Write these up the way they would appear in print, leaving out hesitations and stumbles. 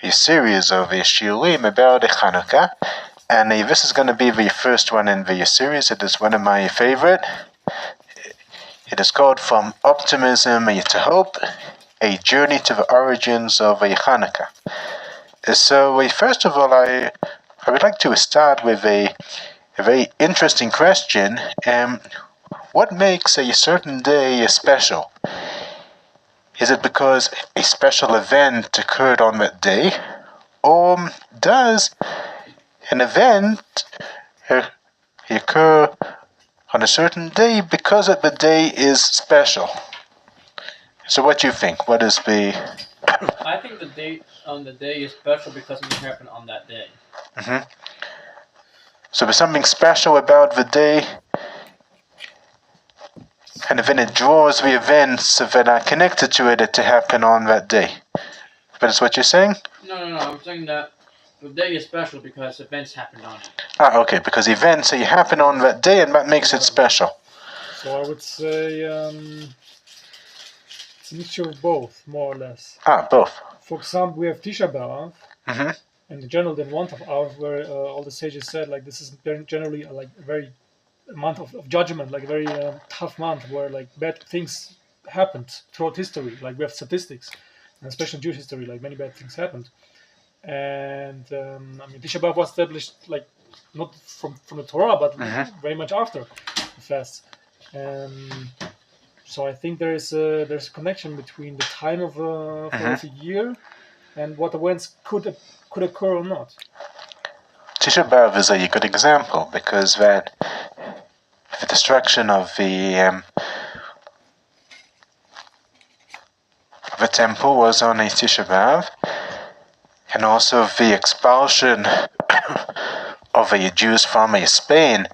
a series of shiurim about Hanukkah, and this is going to be the first one in the series. It is one of my favorite. It is called From Optimism to Hope, a journey to the origins of Hanukkah. So first of all, I would like to start with a very interesting question. What makes a certain day special? Is it because a special event occurred on that day? Or does an event occur on a certain day because the day is special? So what do you think? What is the... I think the date on the day is special because it happened on that day. Mm-hmm. So there's something special about the day, and then it draws the events that are connected to it to happen on that day. That's what you're saying? No. I'm saying that the day is special because events happened on it. Okay, because events happen on that day, and that makes it special. So I would say it's a mixture of both, more or less. Both. For example, we have Tisha B'Av, mm-hmm. and the general then month of Av, where all the sages said like this is generally like a very month of judgment, like a very tough month where like bad things happened throughout history. Like we have statistics, and especially in Jewish history, like many bad things happened. And Tisha B'Av was established like not from the Torah, but mm-hmm. very much after the fast. So I think there's a connection between the time of the year and what events could occur or not. Tisha B'Av is a good example because the destruction of the temple was on a Tisha B'Av, and also the expulsion of the Jews from Spain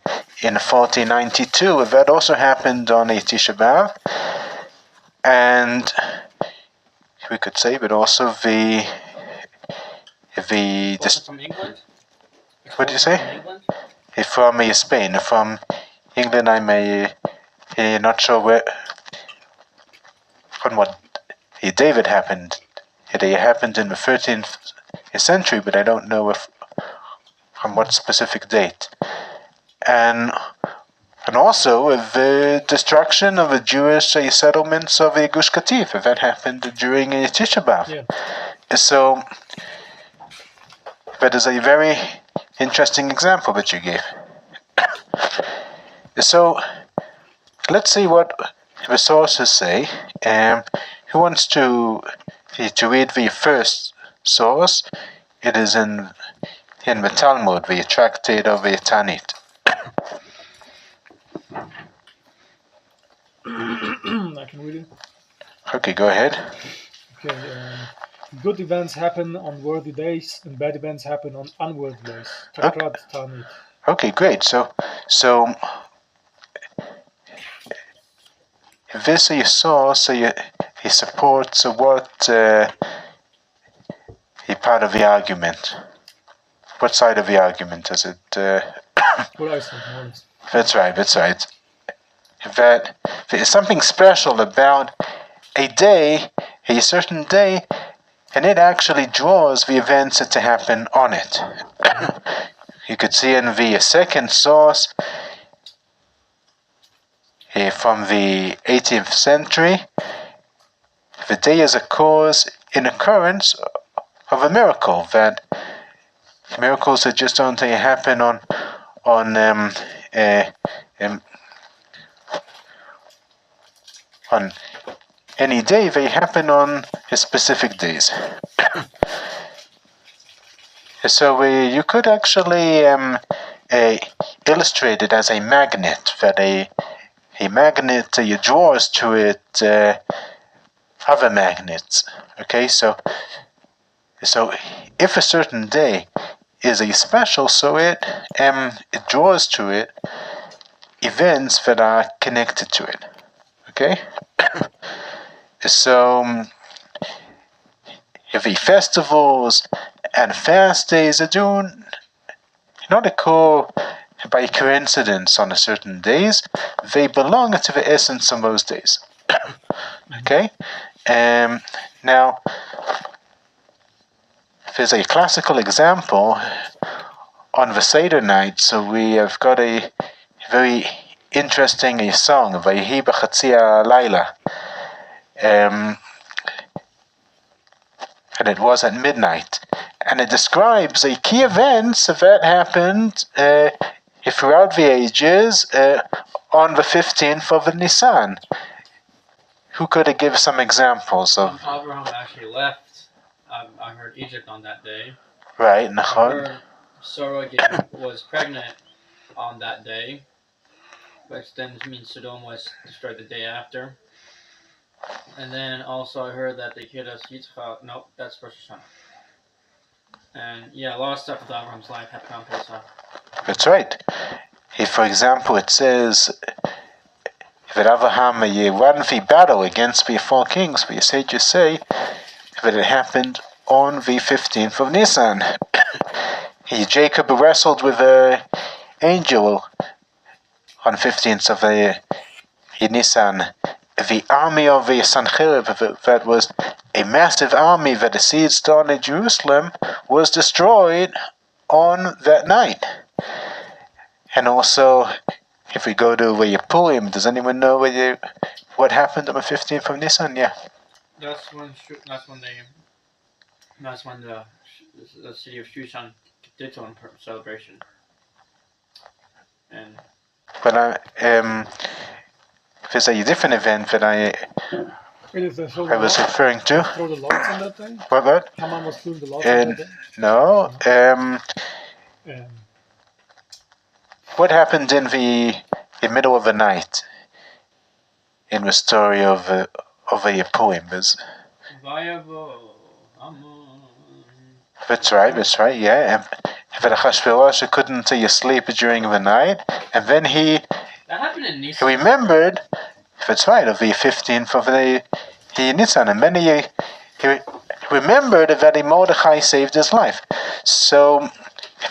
in 1492. That also happened on a Tisha B'Av, and we could say, but also the from England. What did you say? From Spain. From England, I'm not sure where. From what David happened. It happened in the 13th century, but I don't know from what specific date. And also the destruction of the Jewish settlements of Gush Katif. That happened during Tisha B'Av. Yeah. So that is a very interesting example that you gave. So let's see what the sources say. Who wants to read the first source? It is in the Talmud, the tractate of the Tanit. I can read it. Okay, go ahead. Okay. Good events happen on worthy days, and bad events happen on unworthy days. Takrat Tanit. Okay, great. So this you saw. So he supports what a part of the argument. What side of the argument is it? What I said, more or less. That's right. That there is something special about a day, a certain day, and it actually draws the events to happen on it. You could see in the second source from the 18th century, the day is a cause in occurrence of a miracle. That miracles that just don't happen on any day, they happen on specific days. So you could actually illustrate it as a magnet, that a magnet draws to it other magnets. Okay, so if a certain day is a special, so it draws to it events that are connected to it. Okay? So if the festivals and fast days do not occur by coincidence on a certain days, they belong to the essence of those days. Okay? Now, there's a classical example on the Seder night. So we have got a very interesting song, Vayehi b'chatzi ha'layla. And it was at midnight. And it describes a key event that happened throughout the ages on the 15th of Nisan. Who could give some examples of? Abraham actually left. I heard Egypt on that day. Right, I Natan. heard Sarah was pregnant on that day, which then means Sodom was destroyed the day after. And then also I heard that the Kiddush Yitzchak. Nope, that's Rosh Hashanah. And yeah, a lot of stuff with Abraham's life happened on Pesach. That's right. For example, it says that Abraham won the battle against the four kings. The sages say that it happened on the 15th of Nisan. Jacob wrestled with an angel on 15th of Nisan. The army of the Sancherib, that was a massive army that besieged on Jerusalem, was destroyed on that night. And also, if we go to Purim, does anyone know what happened on the 15th of Nisan? Yeah. That's when the city of Shushan did its own celebration. And But there's a different event that I was referring to. Throw the lots on that day? What? Haman was throwing the lots on that day? No. What happened in the middle of the night in the story of a poem? That's right, yeah. And that Achashverosh couldn't sleep during the night, and then that happened in Nisan. he remembered, that's right, of the 15th of the Nisan, and then he remembered that Mordechai saved his life. So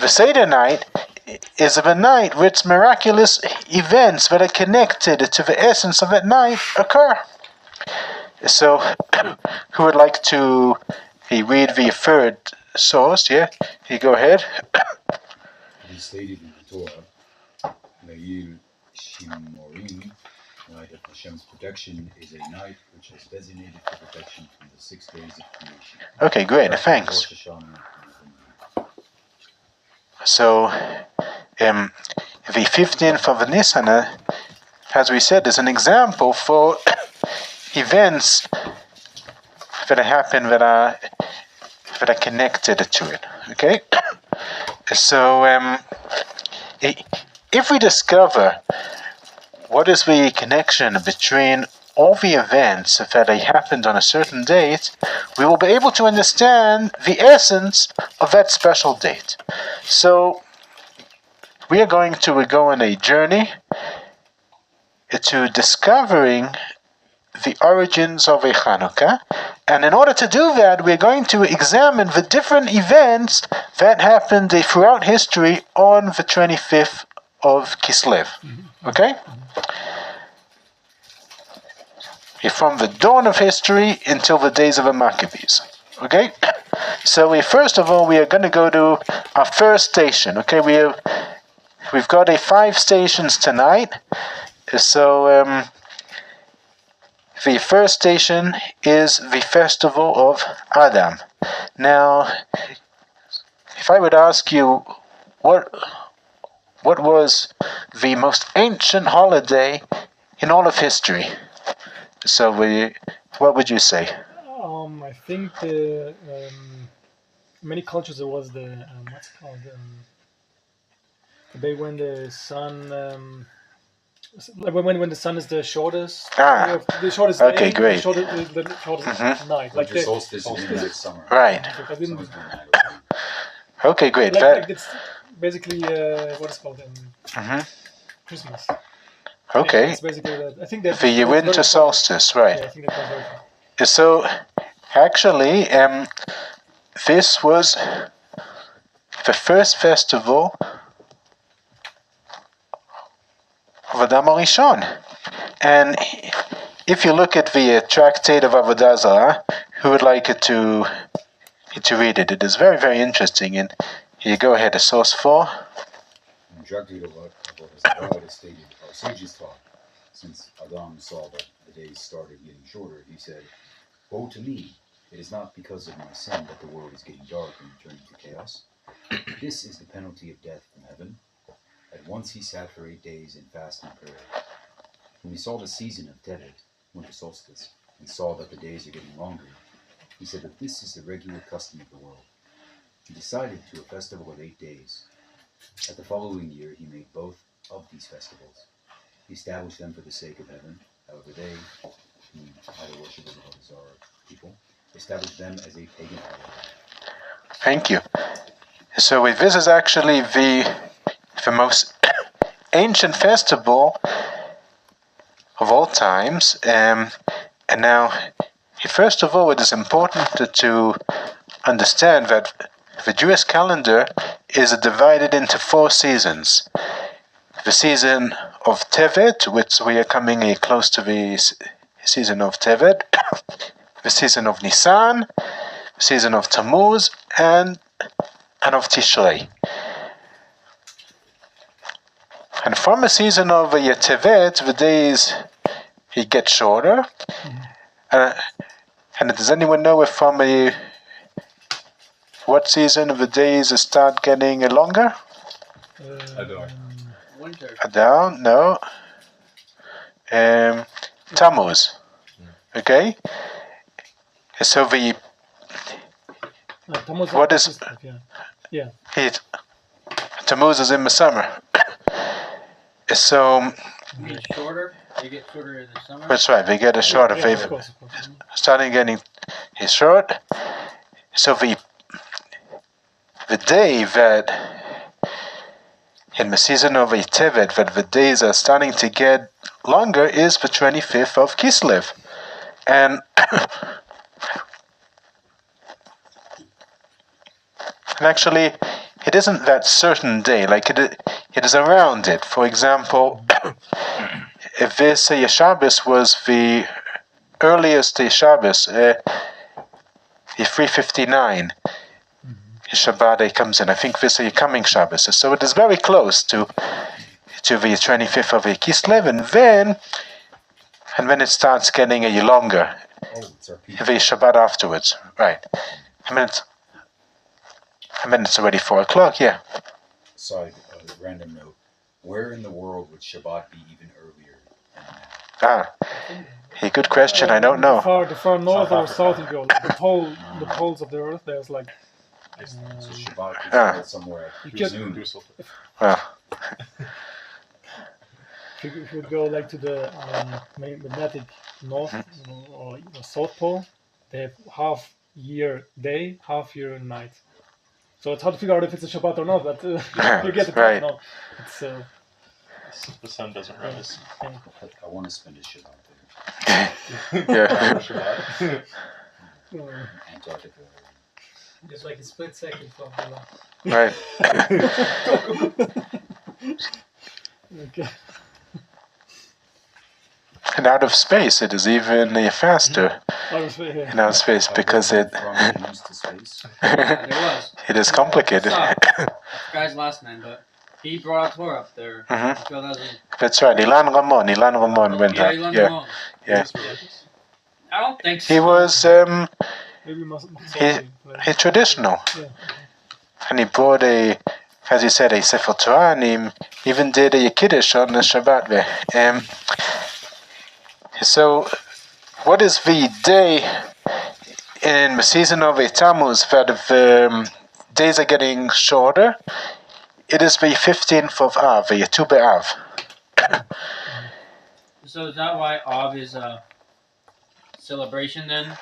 the Seder night is the night which miraculous events that are connected to the essence of that night occur. So, who would like to read the third source? Yeah, you go ahead. It is stated in the Torah, Leil Shimorim, night of Hashem's protection, is a night which is designated for protection from the 6 days of creation. Okay, great, thanks. So, the 15th of Nisan, as we said, is an example for events that happen that are connected to it. Okay, so if we discover what is the connection between all the events that happened on a certain date, we will be able to understand the essence of that special date. So we are going to go on a journey to discovering the origins of a Hanukkah, and in order to do that, we're going to examine the different events that happened throughout history on the 25th of Kislev. Okay? From the dawn of history until the days of the Maccabees. Okay? So first of all, we are going to go to our first station. Okay? We've got 5 stations tonight. So the first station is the festival of Adam. Now, if I would ask you, what was the most ancient holiday in all of history? So, what would you say? I think many cultures it was the what's it called, the day when the sun. When the sun is the shortest, the shortest okay, day, great. the shortest night, like the solstice in summer. Right. Okay, great. Like it's basically what is called Christmas. Okay. Yeah, it's basically that. I think that the winter solstice, right? Yeah, I think that was very fun. So, actually, this was the first festival of Adam Rishon. And if you look at the tractate of Avodah Zarah, who would like to to read it. It is very, very interesting. And here you go ahead, a source 4. Exactly what God has stated, our sages taught, since Adam saw that the days started getting shorter, he said, "Woe to me, it is not because of my sin that the world is getting dark and turning to chaos. This is the penalty of death from heaven." At once he sat for 8 days in fast and prayer. When he saw the season of Tevet, winter solstice, and saw that the days are getting longer, he said that this is the regular custom of the world. He decided to a festival of 8 days. At the following year, he made both of these festivals. He established them for the sake of heaven. However, they, who idol worshippers of our people, established them as a pagan idol. Thank you. So this is actually the most ancient festival of all times. And now, first of all, it is important to understand that the Jewish calendar is divided into 4 seasons. The season of Tevet, which we are coming close to the season of Tevet, the season of Nisan, the season of Tammuz, and of Tishrei. And from the season of Tevet, the days get shorter. And does anyone know if from what season of the days start getting longer? Winter. Adar, no. Tammuz. Okay. So the Tammuz what is Tammuz is in the summer. So You get shorter. They get shorter in the summer. that's right. They get a shorter. Yeah, They of course. starting getting short. So the day that in the season of Tevet that the days are starting to get longer is the 25th of Kislev. And actually, it isn't that certain day. Like it is around it. For example, if this Shabbos was the earliest Shabbos, the 3:59. Shabbat comes in. I think this is coming Shabbos. So it is very close to the 25th of Kislev, and then it starts getting longer. It's our peak. The Shabbat afterwards, right? I mean, it's already 4 o'clock. Yeah. Side random note: where in the world would Shabbat be even earlier than now? Good question. I don't know. The far north or south you go, like the poles of the earth. There's like. So Shabbat could start somewhere at noon. Well, If you go like to the magnetic north or south pole, they have half year day, half year night. So it's hard to figure out if it's a Shabbat or not, but you get it right. now. It's The sun doesn't rise. I want to spend a Shabbat there. yeah. Antarctica. Just like a split second from the Right. okay. And out of space, it is even faster in outer space because it From east to space. Yeah, there was. it is complicated. I forgot his last name, but he brought a tour up there. Mhm. in 2000. That's right. Ilan Ramon went Yeah, up. Elon Yeah. Musk. Yeah. I don't think so. He was Maybe he traditional. Yeah. And he brought as you said, a Sefer Torah, and he even did a Kiddush on the Shabbat there. So, what is the day in the season of Tammuz that the days are getting shorter? It is the 15th of Av, the Tu B'Av. So is that why Av is a celebration then?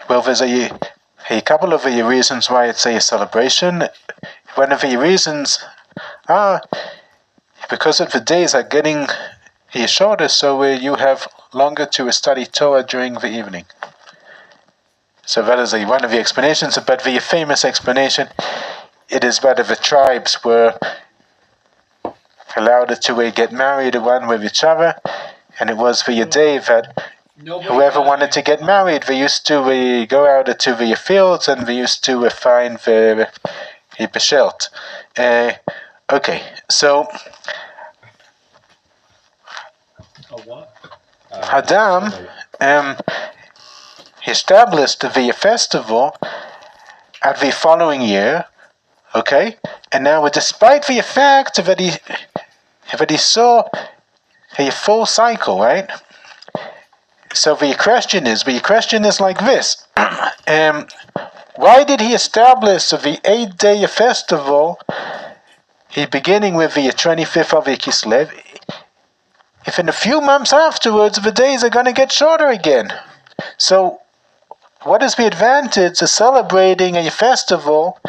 Well, there's a couple of reasons why it's a celebration. One of the reasons are because of the days are getting shorter, so you have longer to study Torah during the evening. So that is one of the explanations, but the famous explanation, it is that the tribes were allowed to get married one with each other, and it was the day that whoever wanted to get married, they used to go out to the fields and they used to find the beshelt. Okay, so what? Adam established the festival at the following year. Okay, and now despite the fact that he saw a full cycle, right? So the question is like this: why did he establish the 8-day festival? He beginning with the 25th of Kislev. If in a few months afterwards the days are going to get shorter again, so what is the advantage of celebrating a festival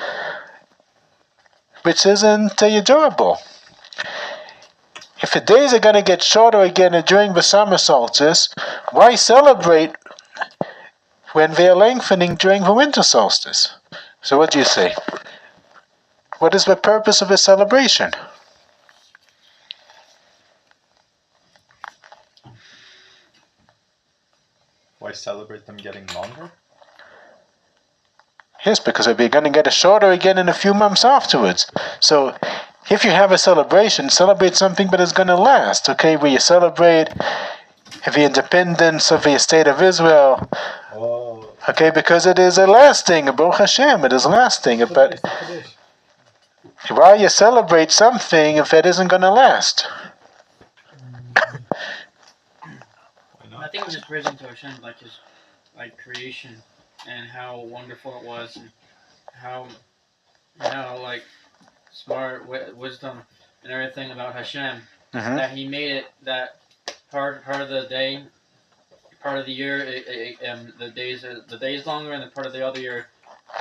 which isn't durable? If the days are going to get shorter again during the summer solstice, why celebrate when they are lengthening during the winter solstice? So what do you say? What is the purpose of the celebration? Why celebrate them getting longer? Yes, because they're going to get shorter again in a few months afterwards. So if you have a celebration, celebrate something that is going to last, okay? Where you celebrate the independence of the state of Israel, okay? Because it is a lasting, Baruch Hashem, it is lasting. But why you celebrate something if it isn't going to last? I think I'm just praising to Hashem, like his creation, and how wonderful it was, and how like smart wisdom and everything about Hashem, that he made it that part of the day, part of the year, the days longer, and the part of the other year,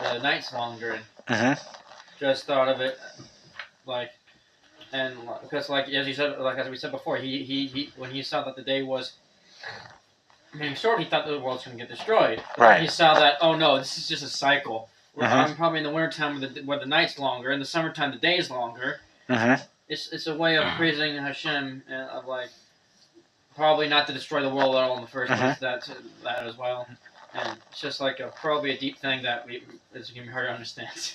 the nights longer. And just thought of it and because as you said, as we said before, he when he saw that the day was getting short, he thought the world's going to get destroyed. Right. He saw that, oh no, this is just a cycle. I'm probably in the wintertime where the night's longer, in the summertime the day's longer. It's a way of praising Hashem, and of probably not to destroy the world at all in the first place. That as well, and it's just probably a deep thing that it's going to be hard to understand.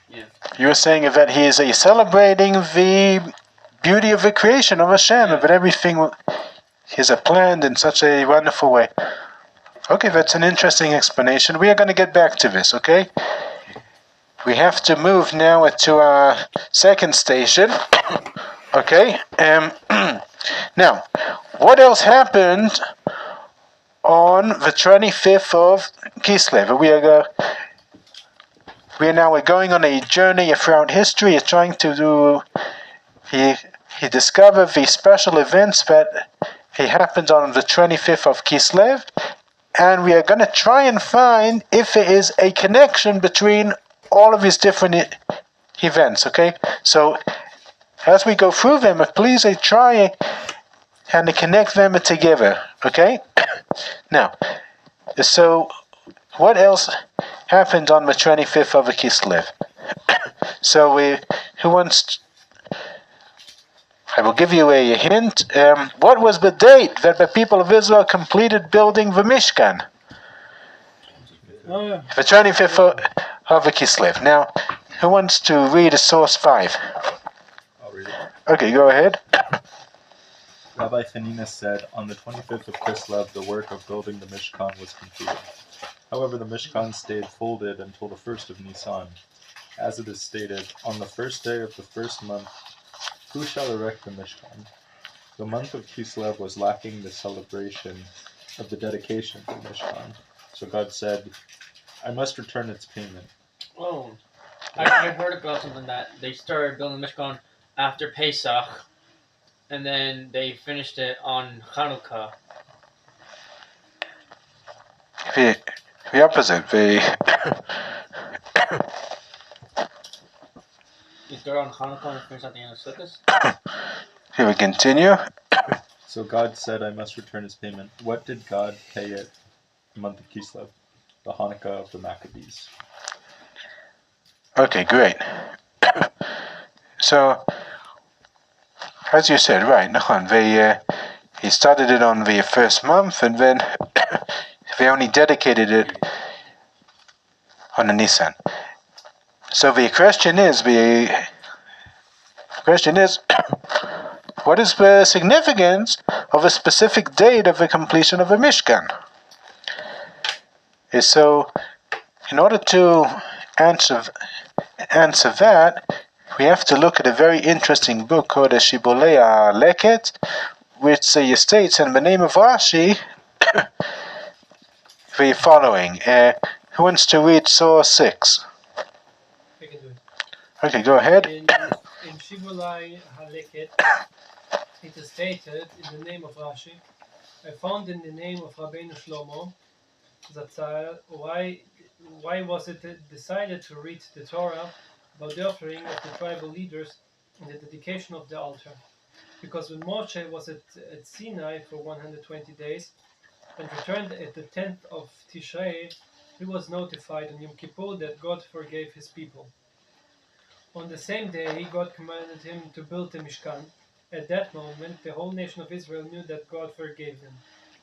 Yeah. You were saying that he is celebrating the beauty of the creation of Hashem, that everything is planned in such a wonderful way. Okay, that's an interesting explanation. We are going to get back to this, okay? We have to move now to our second station, okay? Now, what else happened on the 25th of Kislev? We are now going on a journey throughout history, trying to do. He discovered the special events that happened on the 25th of Kislev, and we are going to try and find if there is a connection between all of these different events, okay? So, as we go through them, please try and connect them together, okay? Now, so what else happened on the 25th of Kislev? So, who wants? I will give you a hint. What was the date that the people of Israel completed building the Mishkan? The 25th of Kislev. Now, who wants to read source 5? I'll read it. Okay, go ahead. Rabbi Hanina said, on the 25th of Kislev, the work of building the Mishkan was completed. However, the Mishkan stayed folded until the 1st of Nisan. As it is stated, on the first day of the first month, who shall erect the Mishkan? The month of Kislev was lacking the celebration of the dedication of the Mishkan. So God said, I must return its payment. Oh, I heard about something that they started building the Mishkan after Pesach, and then they finished it on Hanukkah. The opposite. You start on Hanukkah and finish at the end of Sukkot? Here we continue. So God said, I must return his payment. What did God pay it the month of Kislev? The Hanukkah of the Maccabees. Okay, great. So, as you said, right, Natan, he started it on the first month, and then they only dedicated it on the Nisan. So the question is, what is the significance of a specific date of the completion of the Mishkan? So, in order to answer that, we have to look at a very interesting book called the Shibbolei Leket, which states in the name of Rashi the following. Who wants to read Surah 6? I can do it. Okay, go ahead. In Shibbolei Haleket, it is stated in the name of Rashi, I found in the name of Rabbeinu Shlomo, Zatzal, why was it decided to read the Torah about the offering of the tribal leaders and the dedication of the altar? Because when Moshe was at Sinai for 120 days and returned at the 10th of Tishrei, he was notified on Yom Kippur that God forgave his people. On the same day, God commanded him to build the Mishkan. At that moment, the whole nation of Israel knew that God forgave them,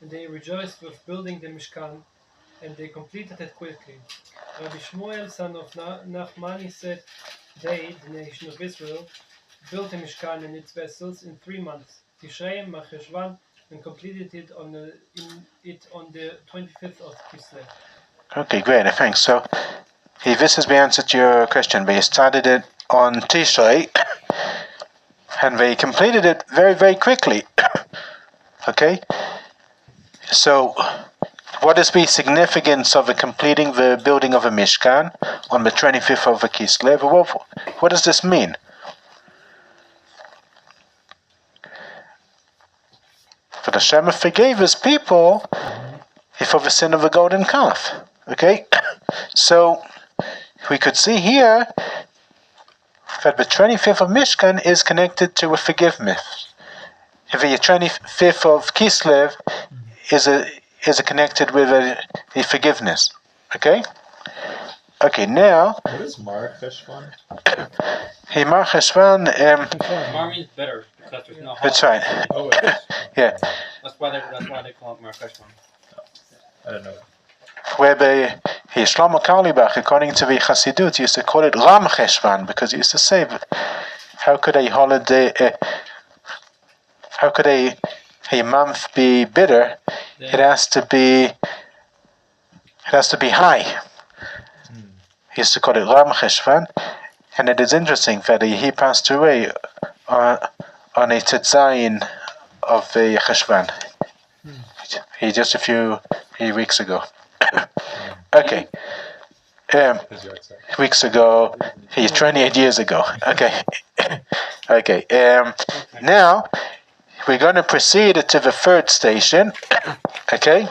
and they rejoiced with building the Mishkan, and they completed it quickly. Rabbi Shmuel, son of Nachmani, said they, the nation of Israel, built the Mishkan and its vessels in 3 months, Tishrei, Macheshvan, and completed it on the 25th of Kislev. Okay, great, thanks. So, this has been answered to your question. They started it on Tishrei, and they completed it very, very quickly. Okay? So, what is the significance of completing the building of a Mishkan on the 25th of Kislev? What does this mean? For the Hashem forgave his people for the sin of the golden calf. Okay? So, we could see here that the 25th of Mishkan is connected to a forgiveness. The 25th of Kislev is connected with a forgiveness. Okay? Okay, now... What is Mar Cheshvan? Hey, Mar Cheshvan... Mar means bitter, because there's no That's holiday. right. Oh, it is. Yeah. That's why they call it Mar Cheshvan. I don't know. Whereby Shlomo Carlebach, according to the Chassidut, used to call it Ram Cheshvan, because he used to say, how could a holiday, how could a month be bitter? Yeah. It has to be high. He used to call it Ram Cheshvan, and it is interesting that he passed away on a Tetzayin of the Cheshvan. He just a few weeks ago. Okay. Because you're outside. Weeks ago, 28 years ago. Okay. Okay. Now, we're going to proceed to the third station. Okay.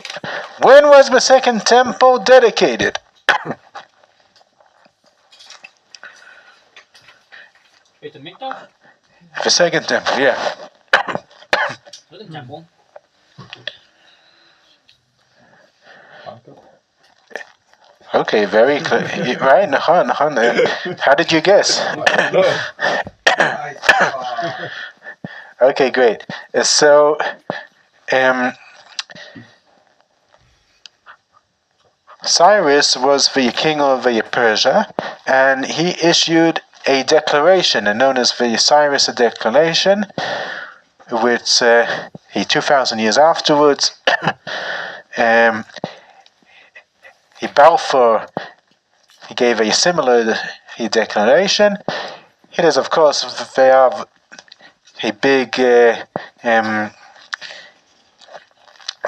When was the second temple dedicated? Wait, the Mikdash? The second temple, yeah. Second temple? Hanukkah? Okay, very clear. Right, Natan. How did you guess? Okay, great. So, Cyrus was the king of Persia, and he issued a declaration known as the Cyrus Declaration, which 2,000 years afterwards, Balfour, he gave a similar declaration. It is, of course, they have a big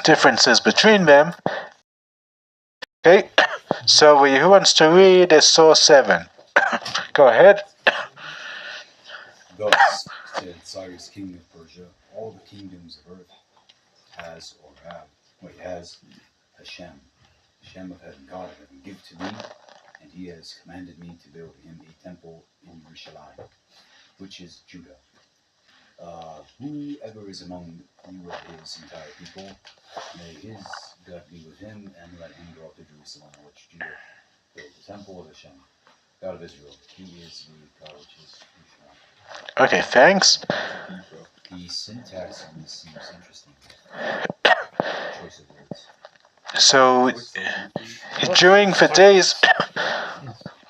differences between them. Okay, so who wants to read Surah 7? Go ahead. Thus said Cyrus, king of Persia, all the kingdoms of earth has Hashem of heaven, God of heaven, give to me, and he has commanded me to build him a temple in Yerushalayim, which is Judah. Whoever is among you of his entire people, may his God be with him, and let him go up to Jerusalem, which Judah build the temple of Hashem. God of Israel. He is the God which is Okay, thanks. The syntax on this seems interesting. Choice of words. So, during the days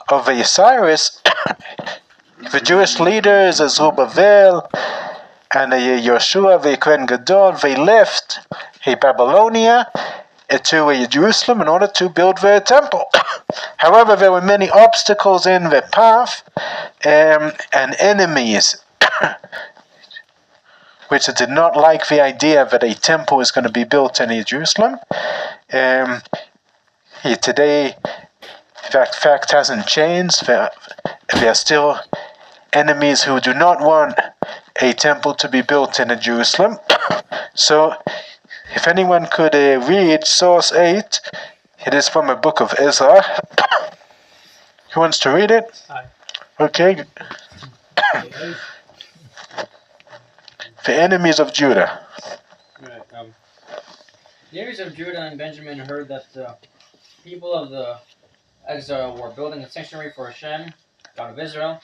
of Osiris, the Jewish leaders, Zerubbabel and Yeshua, the Kohen Gadol, they left Babylonia to Jerusalem in order to build their temple. However, there were many obstacles in the path and enemies which did not like the idea that a temple is going to be built in Jerusalem. Today, that fact hasn't changed. There are still enemies who do not want a temple to be built in Jerusalem. So, if anyone could read source 8, it is from a book of Ezra. Who wants to read it? Aye. Okay. The enemies of Judah. Right, the enemies of Judah and Benjamin heard that the people of the exile were building a sanctuary for Hashem, God of Israel.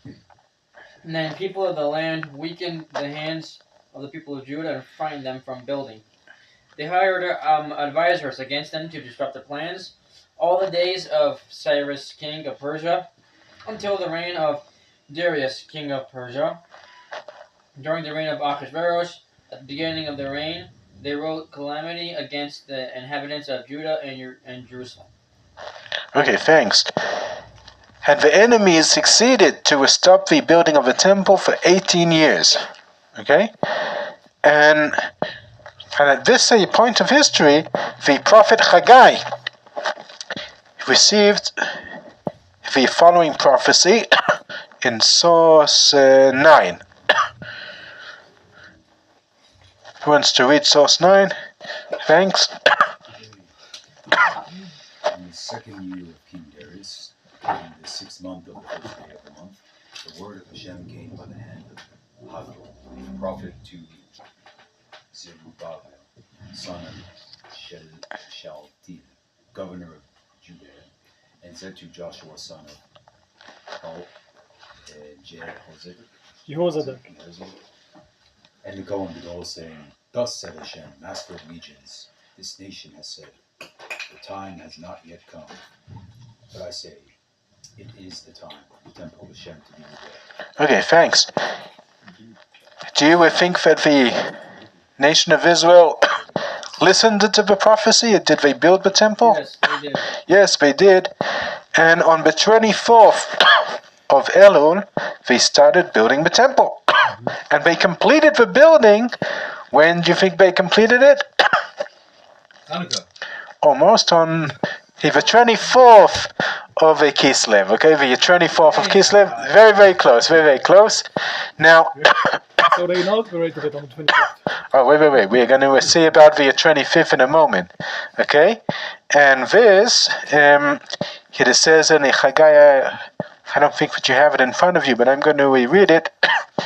And then people of the land weakened the hands of the people of Judah and frightened them from building. They hired advisors against them to disrupt their plans all the days of Cyrus, king of Persia, until the reign of Darius, king of Persia. During the reign of Ahasuerus, at the beginning of their reign, they wrote calamity against the inhabitants of Judah and Jerusalem. Okay, thanks. And the enemies succeeded to stop the building of the temple for 18 years. Okay? And at this point of history, the prophet Haggai received the following prophecy in source 9. Who wants to read source 9? Thanks. In the second year of King Darius, in the 6th month of the first day of the month, the word of Hashem came by the hand of Hanukkah, the prophet, to Zerubbabel, son of Shealtiel, governor of Judea, and said to Joshua, son of Jehozadak. and the Kohen Gadol, saying, Thus said Hashem, Master of Legions, this nation has said, the time has not yet come. But I say, it is the time for the temple of Hashem to be rebuilt. Okay, thanks. Do you think that the nation of Israel listened to the prophecy? Did they build the temple? Yes, they did. Yes, they did. And on the 24th of Elul, they started building the temple. And they completed the building. When do you think they completed it? Hanukkah. Almost on the 24th of Kislev. Okay, the 24th of Kislev. Very, very close. Very, very close. Now... So they inaugurated it on the 25th. Oh, wait. We're going to see about the 25th in a moment. Okay? And this, it says in the Haggai, I don't think that you have it in front of you, but I'm going to read it.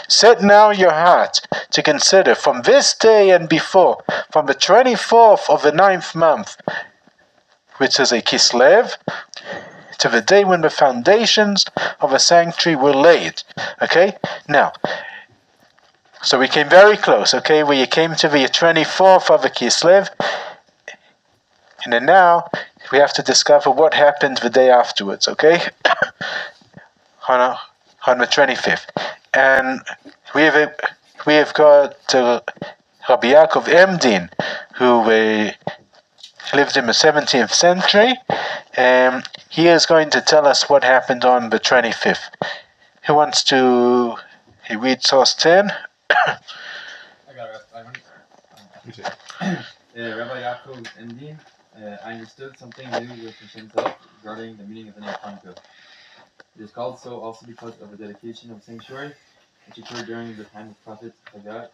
Set now your heart to consider from this day and before, from the 24th of the 9th month, which is a Kislev, to the day when the foundations of the sanctuary were laid. Okay? Now, so we came very close, okay? We came to the 24th of the Kislev, and then now we have to discover what happened the day afterwards, okay? on the 25th. And we have got Rabbi Yaakov Emdin, who lived in the 17th century, and he is going to tell us what happened on the 25th. Who wants to read source 10? I got it. Rabbi Yaakov Emdin, I understood something new with Hashem's help regarding the meaning of the name Hanukkah. It is called so also because of the dedication of the sanctuary, which occurred during the time of prophet Haggai,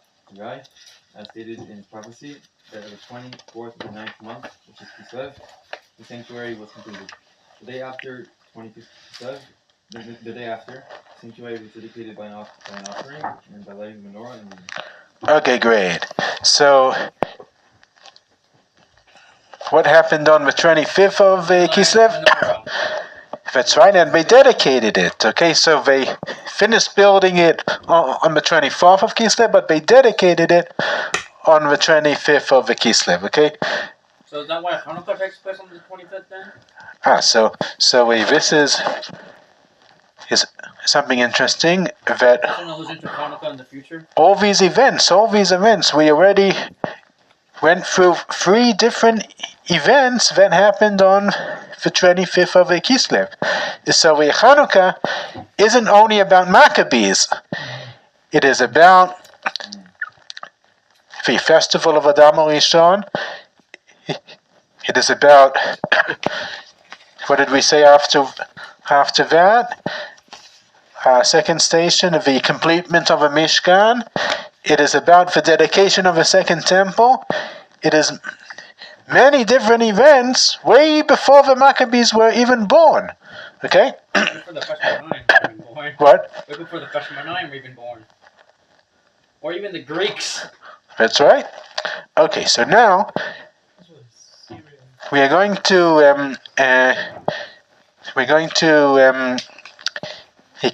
as stated in his prophecy, that on the 24th of the 9th month, which is Kislev, the sanctuary was completed. The day after 25th Kislev, the day after, the sanctuary was dedicated by an offering and by lighting the menorah and the... Okay, great. So, what happened on the 25th of Kislev? That's right, and they dedicated it. Okay, so they finished building it on the 24th of Kislev, but they dedicated it on the 25th of the Kislev. Okay. So is that why Hanukkah takes place on the 25th then? So this is something interesting that I don't know who's into Hanukkah in the future. all these events, we already went through 3 different events that happened on the 25th of Kislev. So Hanukkah isn't only about Maccabees. It is about the festival of Adam Rishon. It is about, what did we say after that? Second station, the completement of a Mishkan. It is about the dedication of a second temple. It is many different events way before the Maccabees were even born. Okay? Before the Feshmanayim were even born. What? Way before the Feshmanayim were even born. Or even the Greeks. That's right. Okay, so now we are going to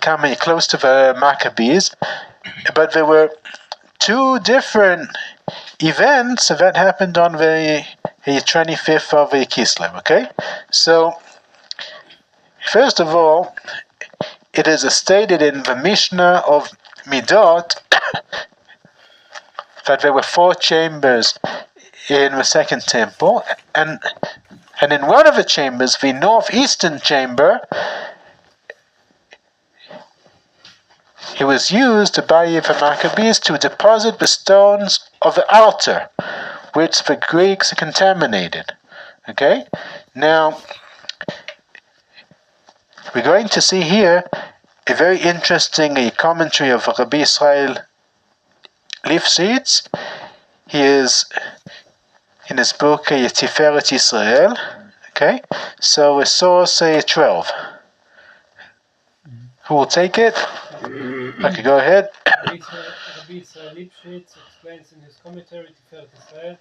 come close to the Maccabees, but there were 2 different events that happened on the 25th of Kislev. Okay, so first of all, it is stated in the Mishnah of Midot that there were 4 chambers in the second temple, and in one of the chambers, the northeastern chamber, it was used by the Maccabees to deposit the stones of the altar, which the Greeks contaminated. Okay? Now, we're going to see here a very interesting commentary of Rabbi Israel Lifshitz. He is in his book Tiferet Israel. Okay? So, source 12. Who will take it? Okay, go ahead. Rabbi Israel Lifshitz explains in his commentary Tiferet Israel,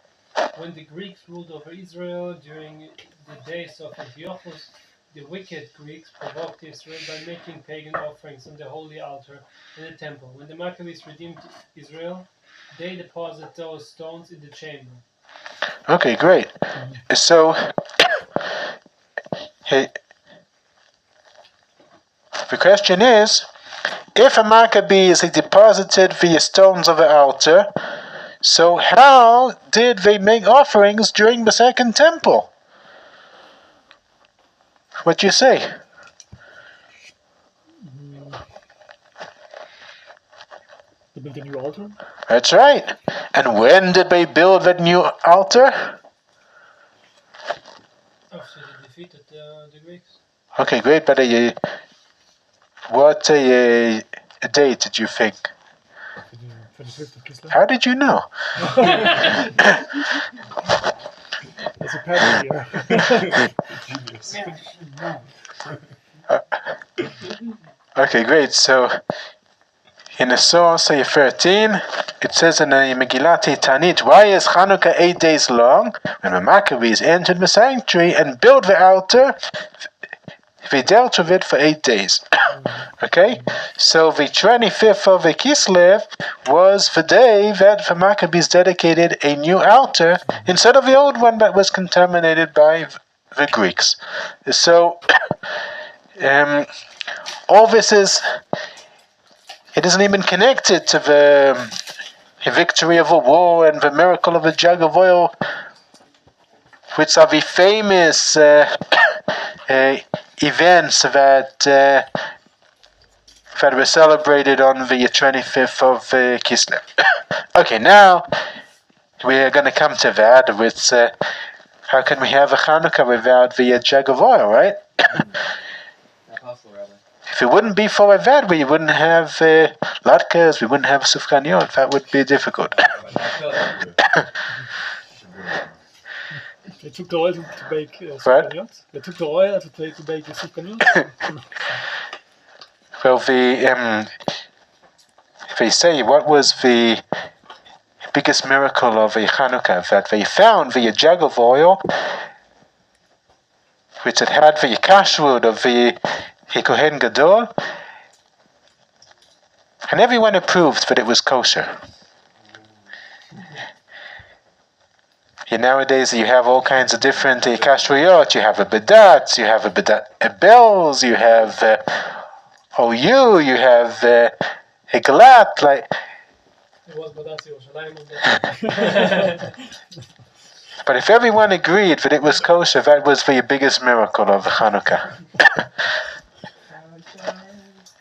when the Greeks ruled over Israel during the days of Antiochus, the wicked Greeks provoked Israel by making pagan offerings on the holy altar in the temple. When the Maccabees redeemed Israel, they deposit those stones in the chamber. Okay, great. So, the question is, if a Maccabees deposited the stones of the altar, so how did they make offerings during the second temple? What do you say? They built a new altar? That's right. And when did they build that new altar? After they defeated the Greeks. Okay, great. But what date did you think? 25th of Kislev? How did you know? It's a pattern here. Genius. Okay, great. So, in the source 13, it says in the Megillat Tanit, why is Hanukkah 8 days long? When the Maccabees entered the sanctuary and built the altar, they dealt with it for 8 days. Okay? So the 25th of Kislev was the day that the Maccabees dedicated a new altar instead of the old one that was contaminated by the Greeks. So, all this it isn't even connected to the victory of a war and the miracle of a jug of oil, which are the famous events that were celebrated on the 25th of Kislev. Okay, now we are going to come to that with how can we have a Hanukkah without the jug of oil, right? Not possible, Rabbi. If it wouldn't be for that, we wouldn't have latkes, we wouldn't have sufganiyot. That would be difficult. They took the oil to bake sufganiyot? They took the oil to bake the sufganiyot? Well, they say, what was the biggest miracle of a Hanukkah? That they found the jug of oil which it had the kashrut of the Kohen Gadol, and everyone approved that it was kosher. Nowadays you have all kinds of different kashruyot. You have a bedat, you have a bedat bells, you have OU, you have a glat. Like, It was Badat Yerushalayim on that. but if everyone agreed that it was kosher, that was the biggest miracle of Hanukkah.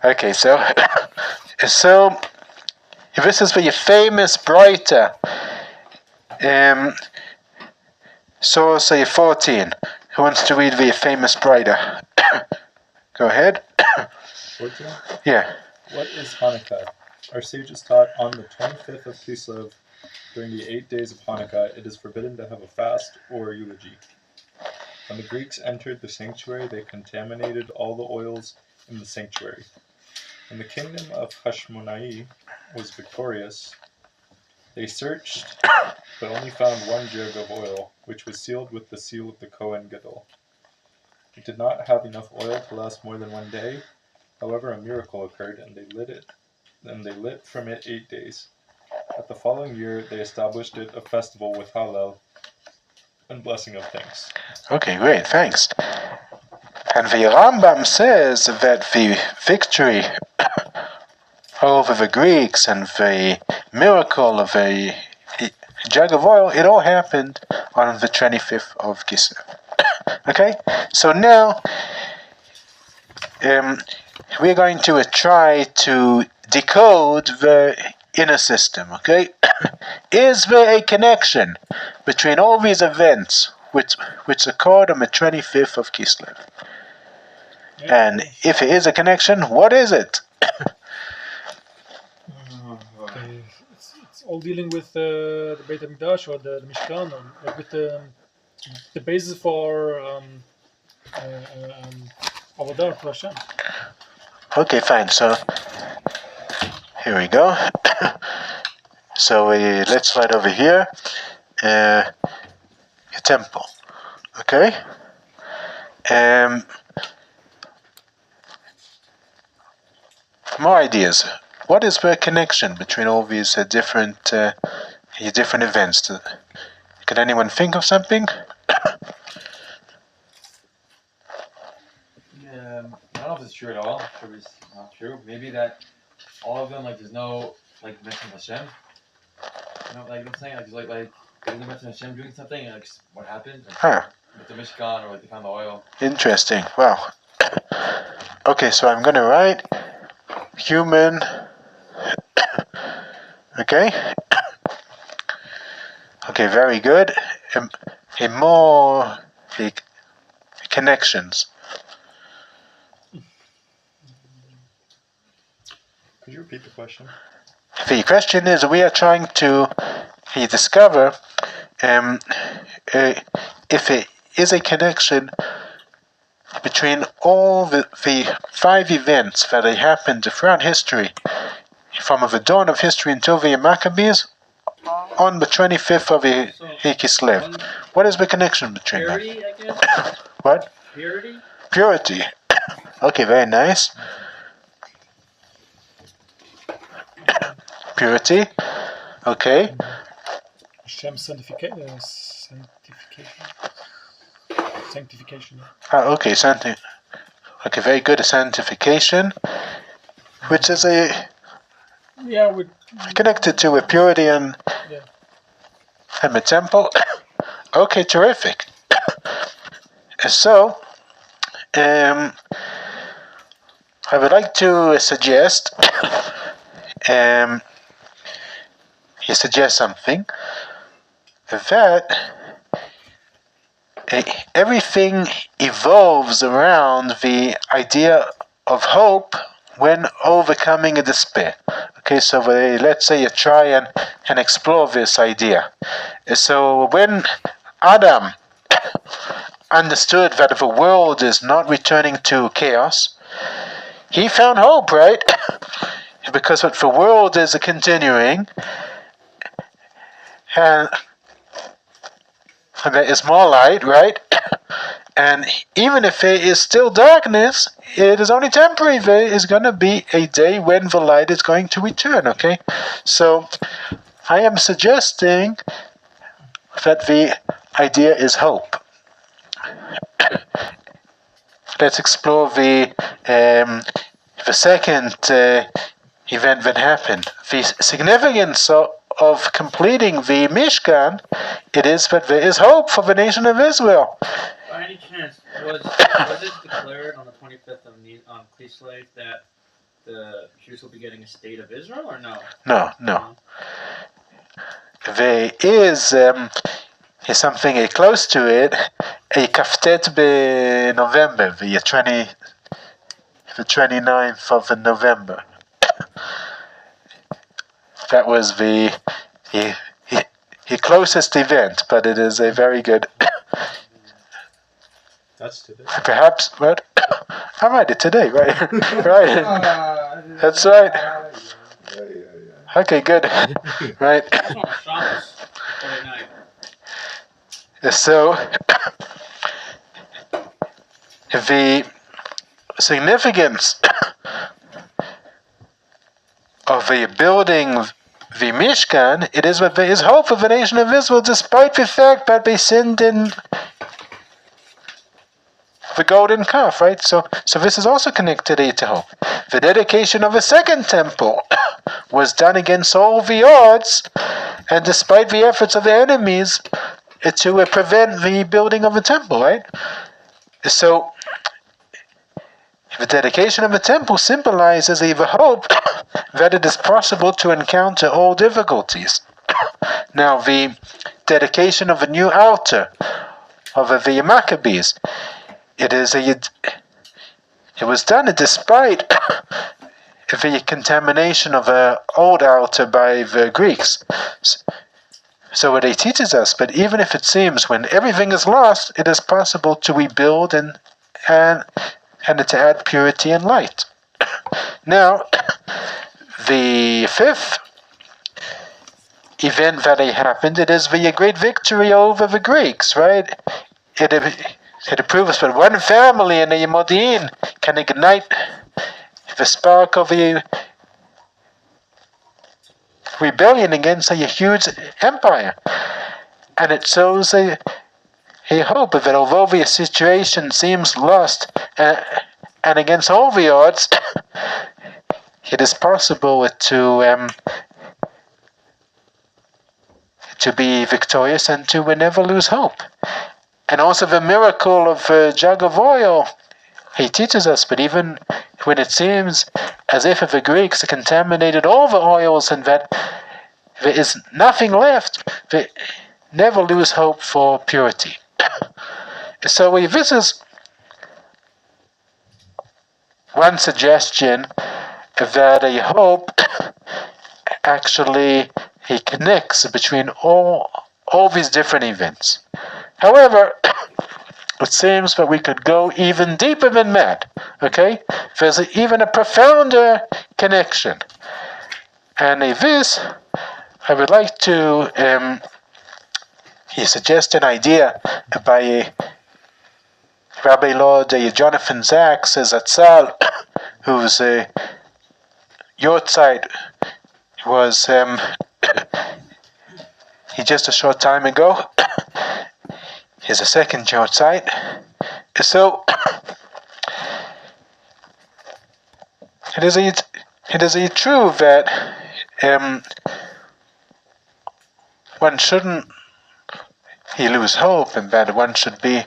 Okay, so this is the famous Breita. So say 14. Who wants to read the famous Breita? Go ahead. 14? Yeah. What is Hanukkah? Our sages taught on the 25th of Kislev, during the 8 days of Hanukkah, it is forbidden to have a fast or a eulogy. When the Greeks entered the sanctuary, they contaminated all the oils in the sanctuary. When the kingdom of Hashmonai was victorious, they searched, but only found one jug of oil, which was sealed with the seal of the Kohen Gadol. It did not have enough oil to last more than 1 day. However, a miracle occurred, and they lit from it 8 days. At the following year, they established it a festival with Hallel and blessing of thanks. Okay, great, thanks. And the Rambam says that the victory over the Greeks and the miracle of a jug of oil, it all happened on the 25th of Kislev. Okay, so now we're going to try to decode the inner system, okay? Is there a connection between all these events which occurred on the 25th of Kislev? And if it is a connection, what is it? It's all dealing with the Beit HaMikdash or the Mishkan, or like with the basis for Avodah to Hashem. Okay, fine. So here we go. So let's write over here a temple. Okay. More ideas. What is the connection between all these different events? Can anyone think of something? I don't know if it's true at all. Probably it's not true. Maybe that all of them, like, there's no, like, mention of Hashem. You know, like I'm saying, like there's no mention of Hashem doing something, and, like, what happened? Like, with the Mishkan, or like they found the oil. Interesting. Wow. Okay, so I'm gonna write human. Okay. Okay, very good. More connections. Could you repeat the question? The question is, we are trying to discover if it is a connection between all the 5 events that happened throughout history, from the dawn of history until the Maccabees, on the 25th of Kislev. What is the connection between them? Purity, I guess? What? Purity? Purity. Okay, very nice. Purity. Okay. Hashem sanctification. Okay, okay, very good. A sanctification, which is connected to a purity and the temple. Okay, terrific. So, I would like to suggest something, that everything evolves around the idea of hope when overcoming a despair. Okay, so let's say you try and explore this idea. So when Adam understood that the world is not returning to chaos, he found hope, right? Because the world is continuing, and there is more light, right? And even if there is still darkness, it is only temporary. There is going to be a day when the light is going to return, okay? So I am suggesting that the idea is hope. Let's explore the second event that happened. The significance of completing the Mishkan, it is that there is hope for the nation of Israel. By any chance, was it declared on the 25th of Kislev that the Jews will be getting a state of Israel, or no? No. There is something close to it, a Kaftet November, the 29th of November. That was the closest event, but it is a very good. That's today. Perhaps, what? I write it today, right? Right. That's right. Okay, good. Right. So, the significance of the building the Mishkan, it is that there is hope for the nation of Israel, despite the fact that they sinned in the golden calf, right? So this is also connected to hope. The dedication of a second temple was done against all the odds, and despite the efforts of the enemies to prevent the building of a temple, right? So the dedication of a temple symbolizes the hope that it is possible to encounter all difficulties. Now, the dedication of a new altar of the Maccabees, it was done despite the contamination of an old altar by the Greeks. So it teaches us, but even if it seems when everything is lost, it is possible to rebuild and to add purity and light. Now, the fifth event that happened, it is the great victory over the Greeks, right? It proves that one family in a Modi'in can ignite the spark of a rebellion against a huge empire. And it shows a hope that although the situation seems lost and against all the odds, it is possible to be victorious and to never lose hope. And also the miracle of a jug of oil, he teaches us, but even when it seems as if the Greeks contaminated all the oils and that there is nothing left, they never lose hope for purity. So this is one suggestion that a hope actually he connects between all these different events. However, it seems that we could go even deeper than that. Okay? There's even a profounder connection. And this, I would like to suggest an idea by Rabbi Lord Jonathan Sachs Zatzal, whose Yortzeit was he just a short time ago. Here's a second Yortzeit. So it is true that one shouldn't lose hope and that one should be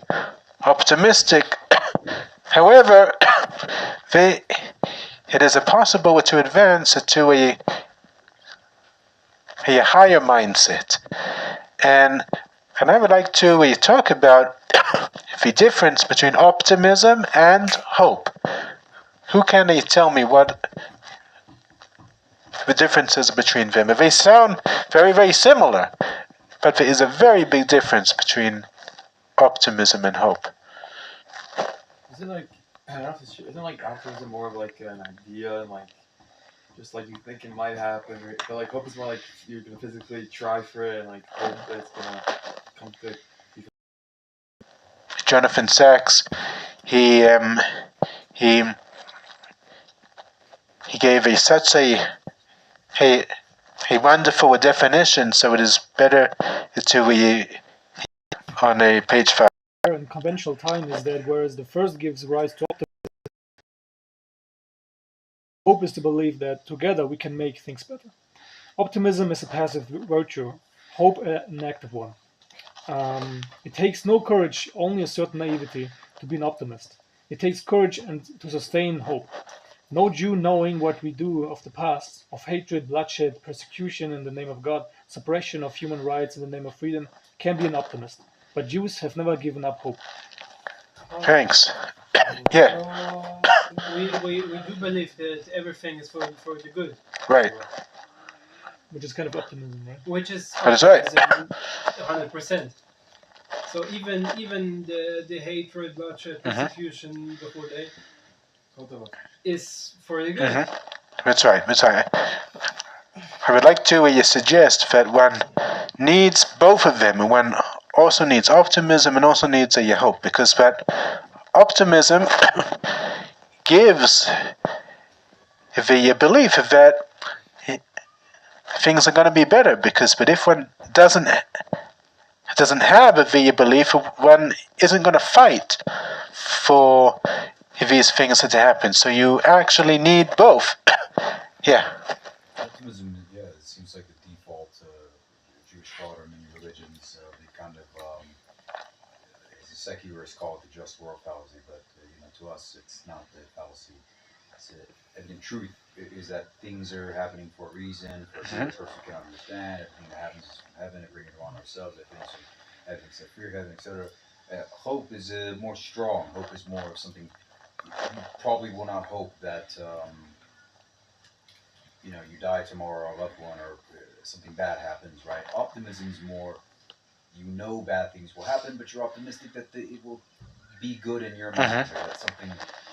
optimistic. However, it is possible to advance to a higher mindset. And I would like to talk about the difference between optimism and hope. Who can tell me what the difference is between them? They sound very, very similar, but there is a very big difference between optimism and hope. Is it like, I don't know if it's, isn't like optimism more of like an idea and like just like you think it might happen, but like hope is more like you're gonna physically try for it and like hope that it's gonna come to. Jonathan Sachs, he gave such a wonderful definition, so it is better to on a page 5. In conventional time is that whereas the first gives rise to optimism, hope is to believe that together we can make things better. Optimism is a passive virtue, hope an active one. It takes no courage, only a certain naivety, to be an optimist. It takes courage and to sustain hope. No Jew, knowing what we do of the past, of hatred, bloodshed, persecution in the name of God, suppression of human rights in the name of freedom, can be an optimist. But Jews have never given up hope. Thanks. Yeah. We do believe that everything is for the good. Right. Which is kind of optimism, right? Which is That is right. 100%. So even the hatred, bloodshed, persecution before day is for the good. That's right. I would like to suggest that one needs both of them, and one also needs optimism and also needs a hope, because that optimism gives the belief that things are going to be better, but if one doesn't have the belief, one isn't going to fight for these things to happen. So you actually need both. Yeah. Optimism, yeah, it seems like the default Jewish thought or many religions. They kind of, as a secularists call it, the just world fallacy, but to us, it's not the fallacy. It's evident truth is that things are happening for a reason, for a purpose we can understand. Everything that happens is from heaven, and bring it on ourselves. Evidence of fear, heaven, etc. Hope is more strong. Hope is more of something. You probably will not hope that you die tomorrow, or a loved one, or something bad happens, right? Optimism is more, bad things will happen, but you're optimistic that it will be good in your mind, or that something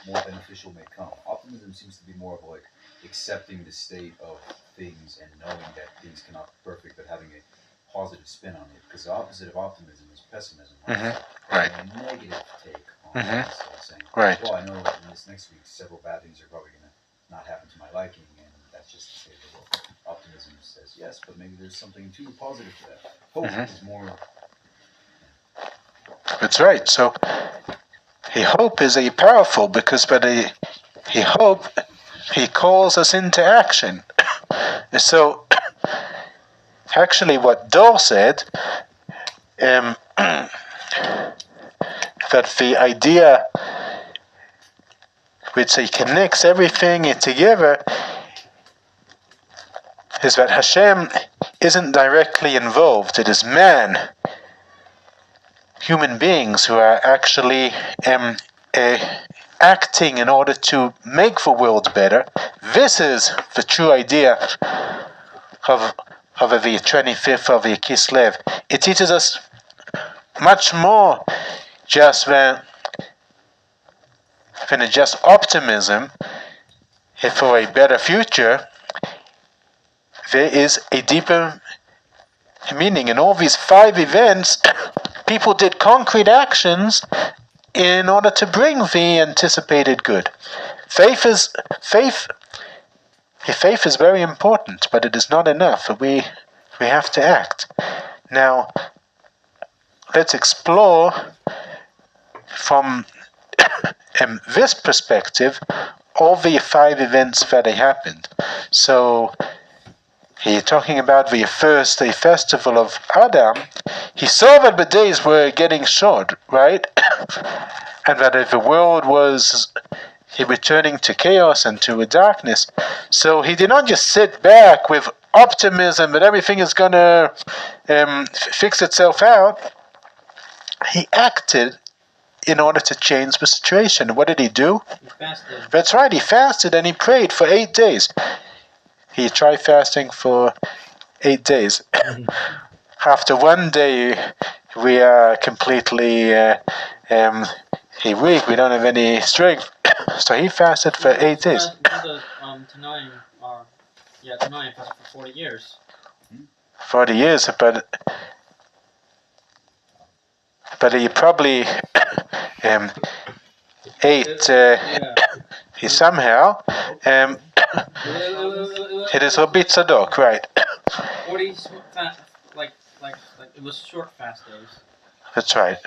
more beneficial may come. Optimism seems to be more of like accepting the state of things and knowing that things cannot be perfect, but having a positive spin on it. Because the opposite of optimism is pessimism. Right? Right. A negative take on things, saying, Right. well, I know in this next week several bad things are probably going to not happen to my liking, and that's just the state of the world. Optimism says yes, but maybe there's something too positive to that. Hope is more. That's right. So hope is powerful, because hope calls us into action. So actually, what Dor said, that the idea which connects everything together is that Hashem isn't directly involved. It is man, human beings, who are actually acting in order to make the world better. This is the true idea of the 25th of the Kislev. It teaches us much more just than just optimism for a better future. There is a deeper meaning. In all these 5 events, people did concrete actions in order to bring the anticipated good. Faith is very important, but it is not enough. We have to act. Now, let's explore from this perspective all the 5 events that happened. So, you're talking about the first, the festival of Adam. He saw that the days were getting short, right? And that the world was returning to chaos and to darkness. So he did not just sit back with optimism that everything is going to fix itself out. He acted in order to change the situation. What did he do? He fasted. That's right, he fasted and he prayed for 8 days. He tried fasting for 8 days. After 1 day, we are completely weak. We don't have any strength. So he fasted for 8 days. Tanaim fasted for 40 years. 40 years, but he probably ate he somehow it is Rabbi Tzadok, right? 40 like it was short fast days. That's right.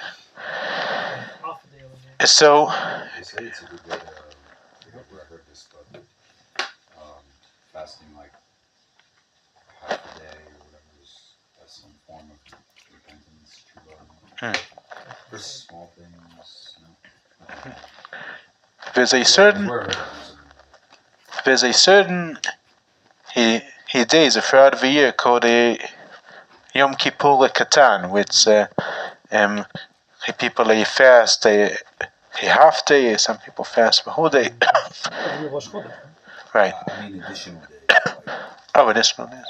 Half a day of it. So They say it's a good way to, I forgot where I heard this, but fasting like half a day or whatever is some form of repentance, true for small things. You know. there's a certain he days throughout the year called a Yom Kippur Katan, which people they fast a half day, some people fast the whole day. Every Rosh Chodesh. Right. I mean additional days. Like, Oh, additional days.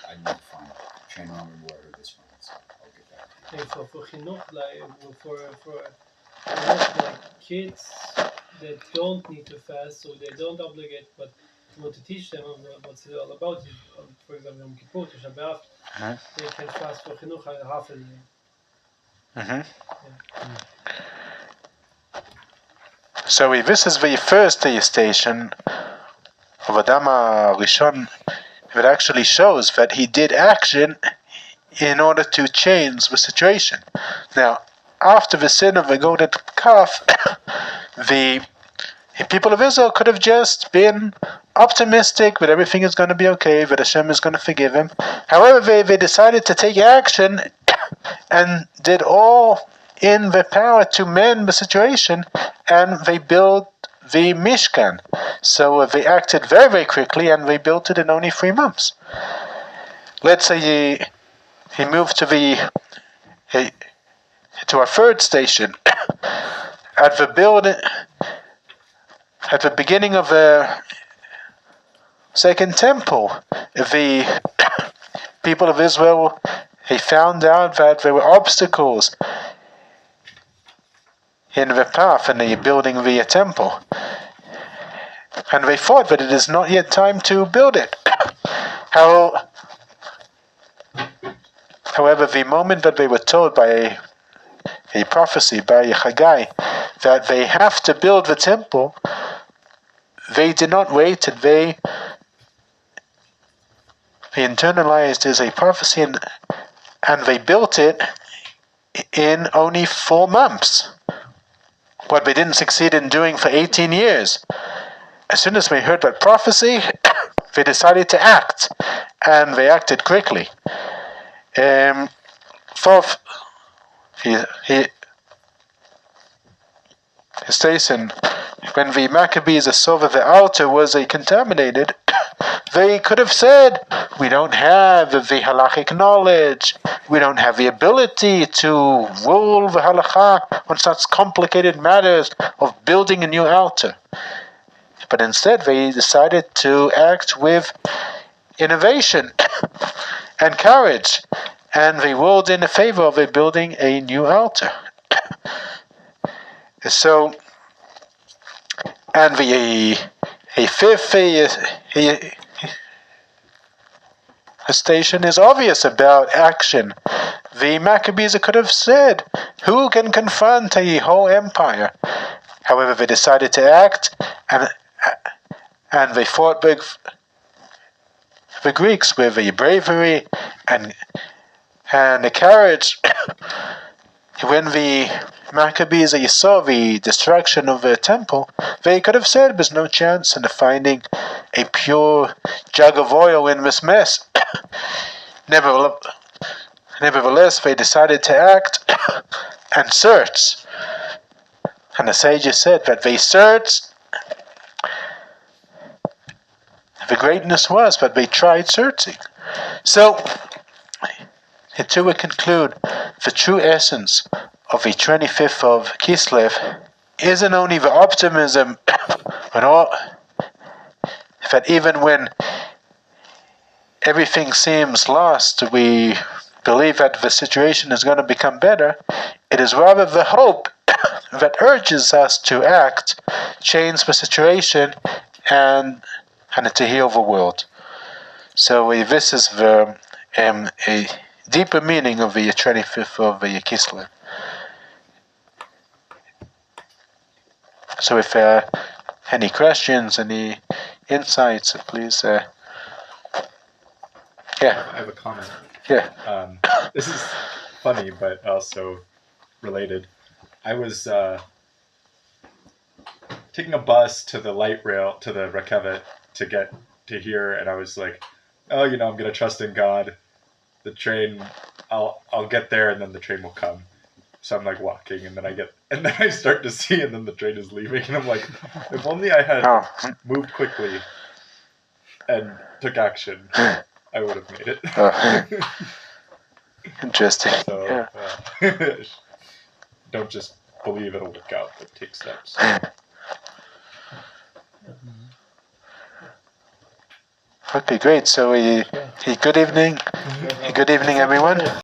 I need to find it. Trying to remember where I heard this from, so I'll get back to you. And for chinuch, like for chinuch, like kids that don't need to fast, so they don't obligate, but you want to teach them what's it all about. For example, Yom Kippur, Tisha B'Av, they can fast for chinuch half a day. So this is the first station of Adam Rishon that actually shows that he did action in order to change the situation. Now, after the sin of the golden calf, the people of Israel could have just been optimistic that everything is going to be okay, that Hashem is going to forgive him. However, they decided to take action and did all in their power to mend the situation, and they built the Mishkan. So they acted very, very quickly, and they built it in only 3 months. Let's say he moved to our third station. At the beginning of the second temple, the people of Israel, they found out that there were obstacles in the path and the building of the temple. And they thought that it is not yet time to build it. However, the moment that they were told by a prophecy, by Haggai, that they have to build the temple, they did not wait, and they internalized as a prophecy, and they built it in only 4 months. What they didn't succeed in doing for 18 years. As soon as they heard that prophecy, they decided to act, and they acted quickly. Fourth, he states, when the Maccabees saw that the altar was contaminated, they could have said, we don't have the halachic knowledge, we don't have the ability to rule the halakha on such complicated matters of building a new altar. But instead they decided to act with innovation and courage, and they ruled in favor of building a new altar. So, and the fifth station is obvious about action. The Maccabees could have said, who can confront a whole empire? However, they decided to act, and they fought the Greeks with the bravery and the courage. When the Maccabees saw the destruction of the temple, they could have said there's no chance in finding a pure jug of oil in this mess. Nevertheless, they decided to act and search. And the sages said that they searched. The greatness was that they tried searching. So, to conclude, the true essence of the 25th of Kislev isn't only the optimism, that even when everything seems lost, we believe that the situation is going to become better. It is rather the hope that urges us to act, change the situation, and to heal the world. So this is the a deeper meaning of the 25th of Kislev. So if any questions, any insights, please. I Yeah, have a comment. yeah. This is funny, but also related. I was taking a bus to the light rail, to the Rekevet, to get to here, and I was like, oh, I'm going to trust in God. The train, I'll get there, and then the train will come. So I'm like walking, and then I start to see, and then the train is leaving, and I'm like, if only I had moved quickly and took action, I would have made it. Interesting. So, Yeah. Don't just believe it'll work out, but take steps. Okay, great. So, good evening. Good evening, everyone.